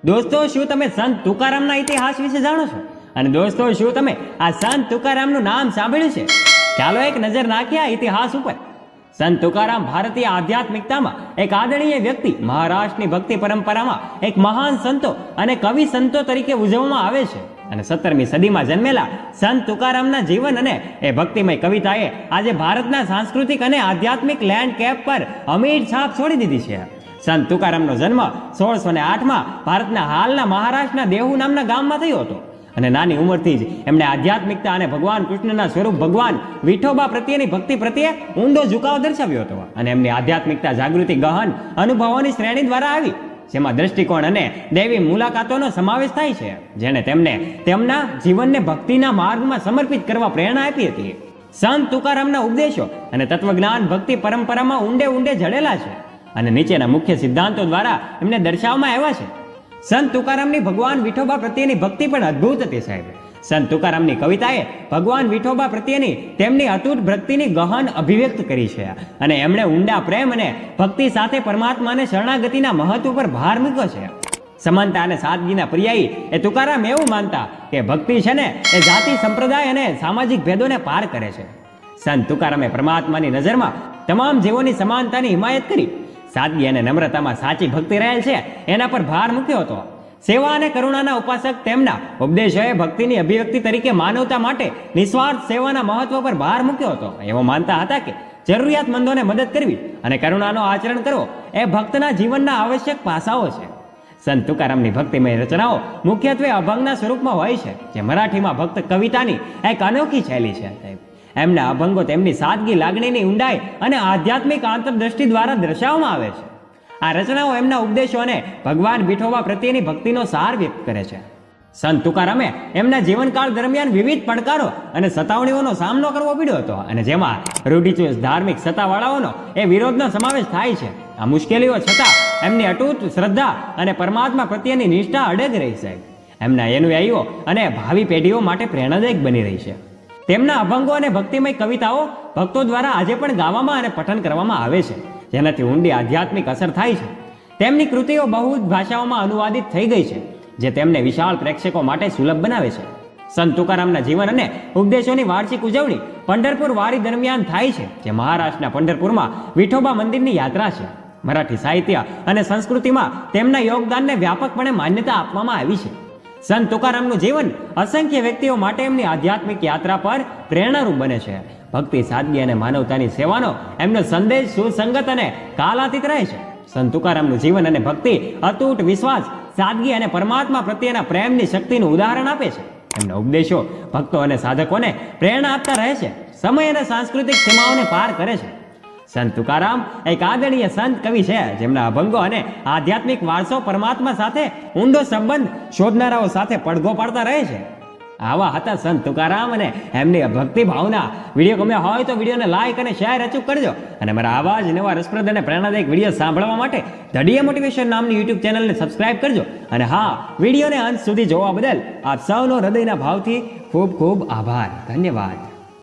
દોસ્તો, શું તમે સંત તુકારામના ઇતિહાસ વિશે જાણો છો? અને દોસ્તો, શું તમે આ સંત તુકારામનું નામ સાંભળ્યું છે? ચાલો એક નજર નાખીએ આ ઇતિહાસ ઉપર. સંત તુકારામ ભારતીય આધ્યાત્મિકતામાં એક આદરણીય વ્યક્તિ, મહારાષ્ટ્રની ભક્તિ પરંપરામાં એક મહાન સંતો અને કવિ સંતો તરીકે ઉજવવામાં આવે છે. અને 17મી સદીમાં જન્મેલા સંત તુકારામના જીવન અને એ ભક્તિમય કવિતાએ આજે ભારતના સાંસ્કૃતિક અને આધ્યાત્મિક લેન્ડસ્કેપ પર અમીર છાપ છોડી દીધી છે. સંત તુકારામનો જન્મ 1608માં ભારતના હાલના મહારાષ્ટ્રના દેહુ નામના ગામમાં થયો હતો. અને નાની ઉંમરથી જ એમણે આધ્યાત્મિકતા અને ભગવાન કૃષ્ણના સ્વરૂપ ભગવાન વિઠોબા પ્રત્યેની ભક્તિ પ્રત્યે ઊંડો ઝુકાવ દર્શાવ્યો હતો. અને એમની આધ્યાત્મિકતા જાગૃતિ ગહન અનુભવોની શ્રેણી દ્વારા આવી, જેમાં દ્રષ્ટિકોણ અને દૈવી મુલાકાતોનો સમાવેશ થાય છે, જેણે તેમને તેમના જીવનને ભક્તિના માર્ગમાં સમર્પિત કરવા પ્રેરણા આપી હતી. સંત તુકારામના ઉપદેશો અને તત્વજ્ઞાન ભક્તિ પરંપરામાં ઊંડે ઊંડે જડેલા છે અને નીચેના મુખ્ય સિદ્ધાંતો દ્વારા એમને દર્શાવવામાં આવ્યા છે. સંત તુકારામની ભગવાન વિઠોબા પ્રત્યેની ભક્તિ પણ અદ્ભુત હતી સાહેબ. સંત તુકારામની કવિતાએ ભગવાન વિઠોબા પ્રત્યેની તેમની અતૂટ ભક્તિની ગહન અભિવ્યક્ત કરી છે. અને એમણે ઊંડા પ્રેમ અને ભક્તિ સાથે પરમાત્માને શરણાગતિના મહત્વ પર ભાર મૂક્યો છે. સમાનતા અને સાદગીના પર્યાયી એ તુકારામ એવું માનતા કે ભક્તિ છે ને એ જાતિ, સંપ્રદાય અને સામાજિક ભેદોને પાર કરે છે. સંત તુકારામે પરમાત્માની નજરમાં તમામ જીવોની સમાનતાની હિમાયત કરી. સાદગી અને નમ્રતામાં સાચી ભક્તિ રહેલ છે એના પર ભાર મૂક્યો હતો. સેવા અને કરુણાના ઉપાસક તેમના ઉપદેશોએ ભક્તિની અભિવ્યક્તિ તરીકે માનવતા માટે નિસ્વાર્થ સેવાના મહત્વ પર ભાર મૂક્યો હતો. એવો માનતા હતા કે જરૂરિયાતમંદોને મદદ કરવી અને કરુણાનો આચરણ કરવો એ ભક્તના જીવનના આવશ્યક પાસાઓ છે. સંત તુકારામની ભક્તિમય રચનાઓ મુખ્યત્વે અભંગના સ્વરૂપમાં હોય છે, જે મરાઠીમાં ભક્ત કવિતાની એક અનોખી શૈલી છે. એમના અભંગો તેમની સાદગી, લાગણીની ઊંડાઈ અને આધ્યાત્મિક આંતરદ્રષ્ટિ દ્વારા દર્શાવવામાં આવે છે. આ રચનાઓ એમના ઉપદેશો અને ભગવાન વિઠોબા પ્રત્યેની ભક્તિનો સાર વ્યક્ત કરે છે. સંત તુકારામે એમના જીવનકાળ દરમિયાન વિવિધ પડકારો અને સતાવણીઓનો સામનો કરવો પડ્યો હતો, અને જેમાં રૂઢિચુસ્ત ધાર્મિક સત્તાવાળાઓનો એ વિરોધનો સમાવેશ થાય છે. આ મુશ્કેલીઓ છતાં એમની અતૂટ શ્રદ્ધા અને પરમાત્મા પ્રત્યેની નિષ્ઠા અડગ રહી છે. એમના અનુયાયીઓ અને ભાવિ પેઢીઓ માટે પ્રેરણાદાયક બની રહી છે. તેમના અભંગો અને ભક્તિમય કવિતાઓ ભક્તો દ્વારા આજે પણ ગાવામાં અને પઠન કરવામાં આવે છે, જેનાથી ઊંડી આધ્યાત્મિક અસર થાય છે. તેમની કૃતિઓ બહુજ ભાષાઓમાં અનુવાદિત થઈ ગઈ છે, જે તેમને વિશાળ પ્રેક્ષકો માટે સુલભ બનાવે છે. સંત તુકારામના જીવન અને ઉપદેશોની વાર્ષિક ઉજવણી પંઢરપુર વારી દરમિયાન થાય છે, જે મહારાષ્ટ્રના પંઢરપુરમાં વિઠોબા મંદિરની યાત્રા છે. મરાઠી સાહિત્ય અને સંસ્કૃતિમાં તેમના યોગદાનને વ્યાપકપણે માન્યતા આપવામાં આવી છે. સંત તુકારામનું જીવન અસંખ્ય વ્યક્તિઓ માટે એમની આધ્યાત્મિક યાત્રા પર પ્રેરણારૂપ બને છે. ભક્તિ, સાદગી અને માનવતાની સેવાનો એમનો સંદેશ સુસંગત અને કાલાતીત રહે છે. સંત તુકારામનું જીવન અને ભક્તિ અતૂટ વિશ્વાસ, સાદગી અને પરમાત્મા પ્રત્યેના પ્રેમની શક્તિનું ઉદાહરણ આપે છે. એમના ઉપદેશો ભક્તો અને સાધકોને પ્રેરણા આપતા રહે છે, સમય અને સાંસ્કૃતિક સીમાઓને પાર કરે છે. સંત તુકારામ એક આદરણીય સંત કવિ છે, જેમના અભંગો અને આધ્યાત્મિક વારસો પરમાત્મા સાથે ઊંડો સંબંધ શોધનારાઓ સાથે પડઘો પાડતા રહે છે. આવા હતા સંત તુકારામ અને એમની ભક્તિ ભાવના. વિડીયો ગમ્યો હોય તો વિડીયોને લાઈક અને શેર અચૂક કરજો. અને મારા આવા જ નવા રસપ્રદ અને પ્રેરણાદાયક વિડીયો સાંભળવા માટે ધડીયા મોટિવેશન નામની યુટ્યુબ ચેનલને સબસ્ક્રાઇબ કરજો. અને હા, વિડીયોને અંત સુધી જોવા બદલ આપ સૌનો હૃદયના ભાવથી ખૂબ ખૂબ આભાર. ધન્યવાદ.